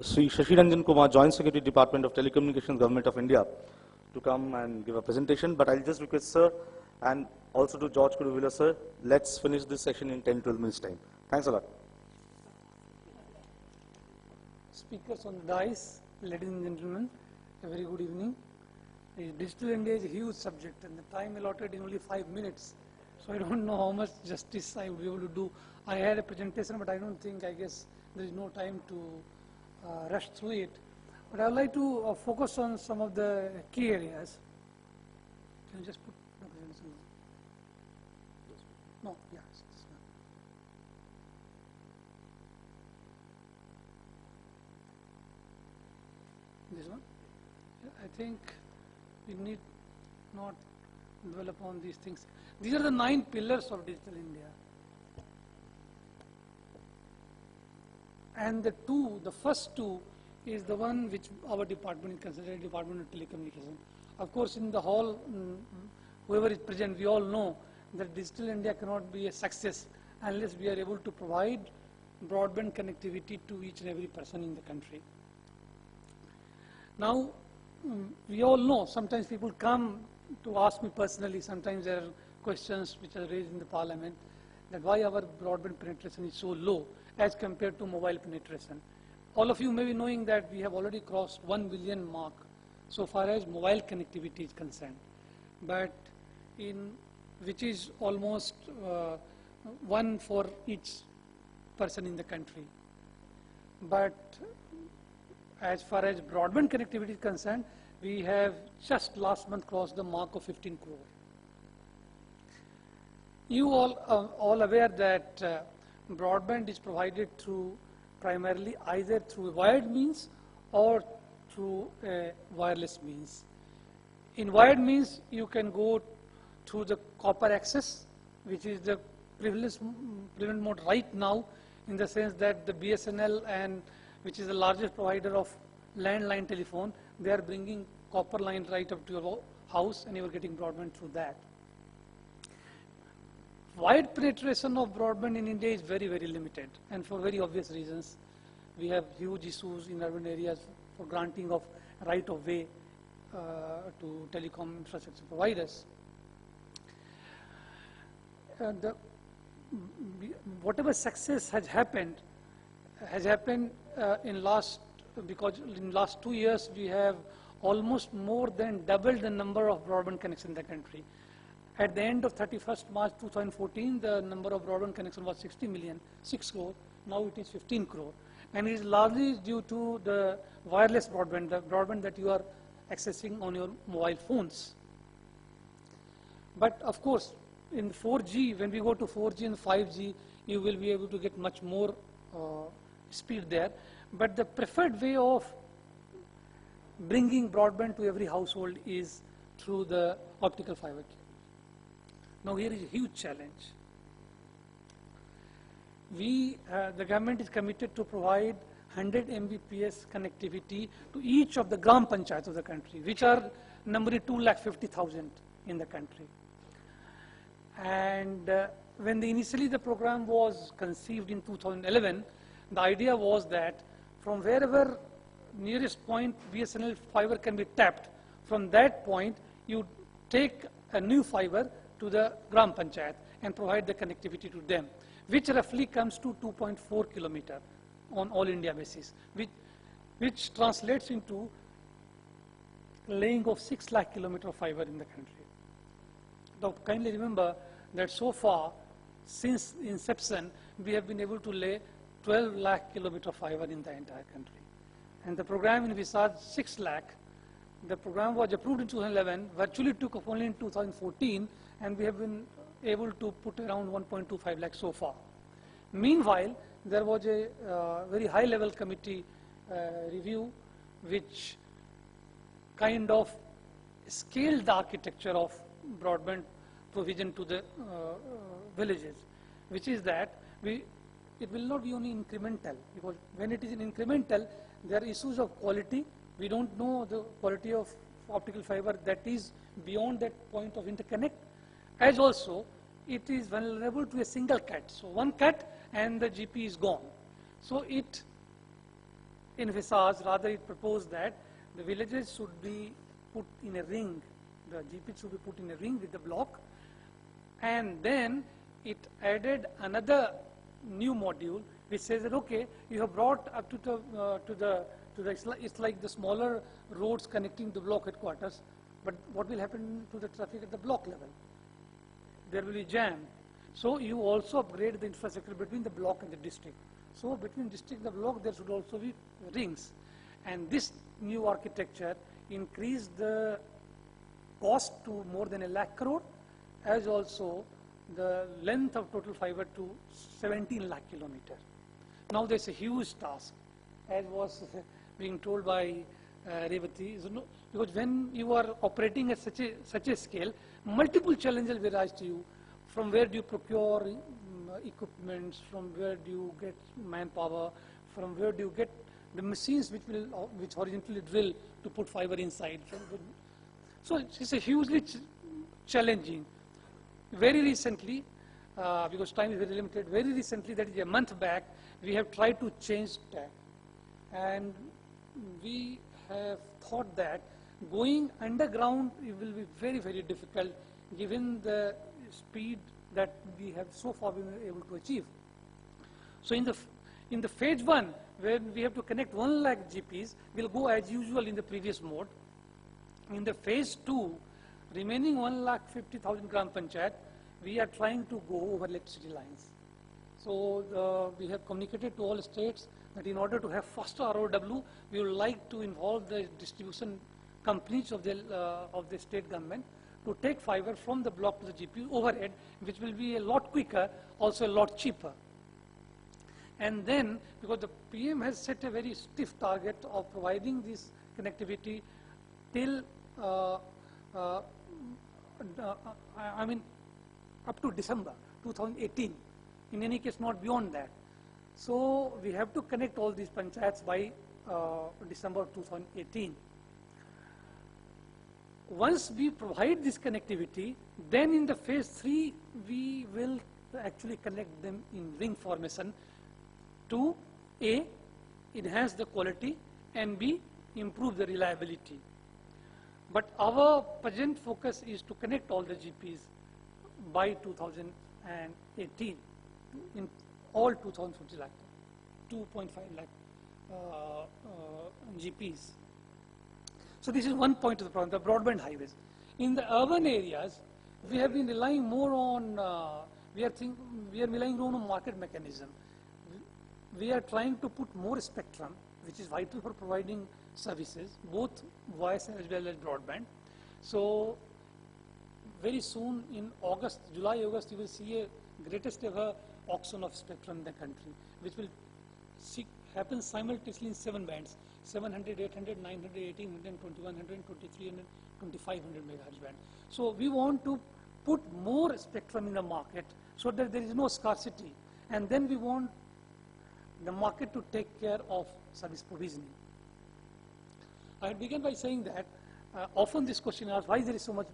Sri Shashi Ranjan Kumar, Joint Secretary Department of Telecommunications, Government of India, to come and give a presentation. But I'll just request, sir, and also to George Kuruvilla, sir, let's finish this session in 10-12 minutes time. Thanks a lot. Speakers on the dais, ladies and gentlemen, a very good evening. Digital India is a huge subject, and the time allotted in only 5 minutes. So I don't know how much justice I will be able to do. I had a presentation, but I guess there is no time to rush through it. But I would like to focus on some of the key areas. Can you just put the presentation? No, yeah. This one? I think we need not dwell upon these things. These are the 9 pillars of Digital India. And the first two is the one which our department is considered, Department of Telecommunications. Of course, in the hall, whoever is present, we all know that Digital India cannot be a success unless we are able to provide broadband connectivity to each and every person in the country. Now, we all know, sometimes people come to ask me personally, sometimes there are questions which are raised in the parliament, that why our broadband penetration is so low as compared to mobile penetration. All of you may be knowing that we have already crossed 1 billion mark so far as mobile connectivity is concerned, but which is almost 1 for each person in the country. But as far as broadband connectivity is concerned, we have just last month crossed the mark of 15 crore. You all are all aware that broadband is provided through primarily either through wired means or through wireless means. In wired means, you can go through the copper access, which is the prevalent mode right now, in the sense that the BSNL, and which is the largest provider of landline telephone, they are bringing copper line right up to your house, and you are getting broadband through that. Wide penetration of broadband in India is very, very limited, and for very obvious reasons. We have huge issues in urban areas for granting of right of way to telecom infrastructure providers. Whatever success has happened in last 2 years we have almost more than doubled the number of broadband connections in the country. At the end of 31st March 2014, the number of broadband connections was 6 crore. Now it is 15 crore. And it is largely due to the wireless broadband, the broadband that you are accessing on your mobile phones. But of course, in 4G, when we go to 4G and 5G, you will be able to get much more speed there. But the preferred way of bringing broadband to every household is through the optical fiber cable. Now here is a huge challenge. The government is committed to provide 100 Mbps connectivity to each of the Gram Panchayats of the country, which are numbering 250,000 in the country. And when initially the program was conceived in 2011, the idea was that from wherever nearest point BSNL fiber can be tapped, from that point you take a new fiber to the Gram Panchayat and provide the connectivity to them, which roughly comes to 2.4 kilometer on all India basis, which translates into laying of 6 lakh kilometer of fiber in the country. Now kindly remember that so far, since inception, we have been able to lay 12 lakh kilometer of fiber in the entire country. And the program envisaged 6 lakh. The program was approved in 2011, virtually took off only in 2014, and we have been able to put around 1.25 lakh so far. Meanwhile, there was a very high level committee review which kind of scaled the architecture of broadband provision to the villages, which is that it will not be only incremental, because when it is in incremental, there are issues of quality. We don't know the quality of optical fiber that is beyond that point of interconnect, as also it is vulnerable to a single cut. So one cut and the GP is gone. So it envisaged, rather it proposed that the villages should be put in a ring, the GPs should be put in a ring with the block, and then it added another new module which says that, okay, you have brought up it's like the smaller roads connecting the block headquarters, but what will happen to the traffic at the block level? There will be jam. So you also upgrade the infrastructure between the block and the district. So between district and the block, there should also be rings. And this new architecture increased the cost to more than 1 lakh crore, as also the length of total fiber to 17 lakh kilometer. Now there's a huge task, as was being told by Revati, because when you are operating at such a scale, multiple challenges will rise to you. From where do you procure equipment? From where do you get manpower? From where do you get the machines which horizontally drill to put fiber inside? So it's a hugely challenging. Very recently, because time is very limited, very recently, that is a month back, we have tried to change tack. And we have thought that going underground it will be very, very difficult given the speed that we have so far been able to achieve. So in the phase 1, when we have to connect 1 lakh GPs, we'll go as usual in the previous mode. In the phase 2, remaining 1,50,000 gram panchayat, we are trying to go over electricity lines. So we have communicated to all states that in order to have faster ROW, we would like to involve the distribution companies of the state government to take fiber from the block to the GP overhead, which will be a lot quicker, also a lot cheaper. And then, because the PM has set a very stiff target of providing this connectivity till, I mean, up to December 2018. In any case, not beyond that. So we have to connect all these panchayats by December 2018. Once we provide this connectivity, then in the phase 3, we will actually connect them in ring formation to A, enhance the quality, and B, improve the reliability. But our present focus is to connect all the GPs by 2018 in all 2,050 lakh, 2.5 lakh GPs. So this is one point of the problem, the broadband highways. In the urban areas, we have been relying more on, we are relying more on market mechanism. We are trying to put more spectrum, which is vital for providing services, both voice as well as broadband. So very soon in August, July, August, you will see a greatest ever auction of spectrum in the country, which will happen simultaneously in 7 bands, 700, 800, 900, 1800, 2100, 2300, 2500 megahertz band. So we want to put more spectrum in the market so that there is no scarcity. And then we want the market to take care of service provisioning. I began by saying that often this question is asked, why there is so much,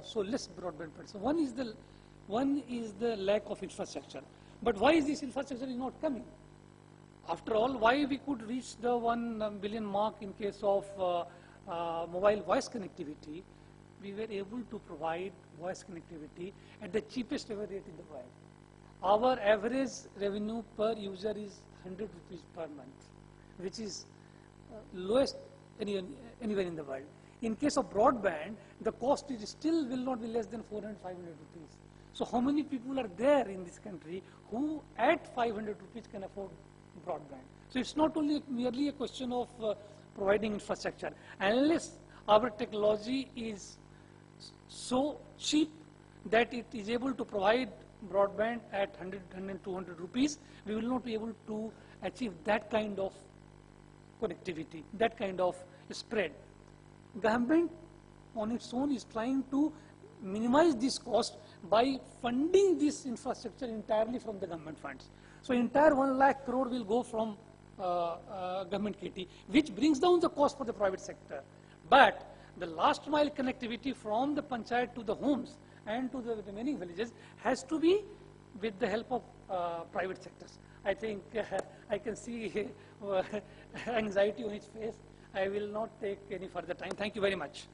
so less broadband person? One is the lack of infrastructure. But why is this infrastructure is not coming? After all, why we could reach the 1 billion mark in case of mobile voice connectivity? We were able to provide voice connectivity at the cheapest ever rate in the world. Our average revenue per user is 100 rupees per month, which is lowest anywhere in the world. In case of broadband, the cost is still will not be less than 400, 500 rupees. So how many people are there in this country who at 500 rupees can afford broadband? So it's not only merely a question of providing infrastructure. Unless our technology is so cheap that it is able to provide broadband at 100, 100, 200 rupees, we will not be able to achieve that kind of connectivity, that kind of spread. Government on its own is trying to minimize this cost by funding this infrastructure entirely from the government funds. So entire 1 lakh crore will go from government kitty, which brings down the cost for the private sector. But the last mile connectivity from the panchayat to the homes and to the remaining villages has to be with the help of private sectors. I think I can see anxiety on his face. I will not take any further time. Thank you very much.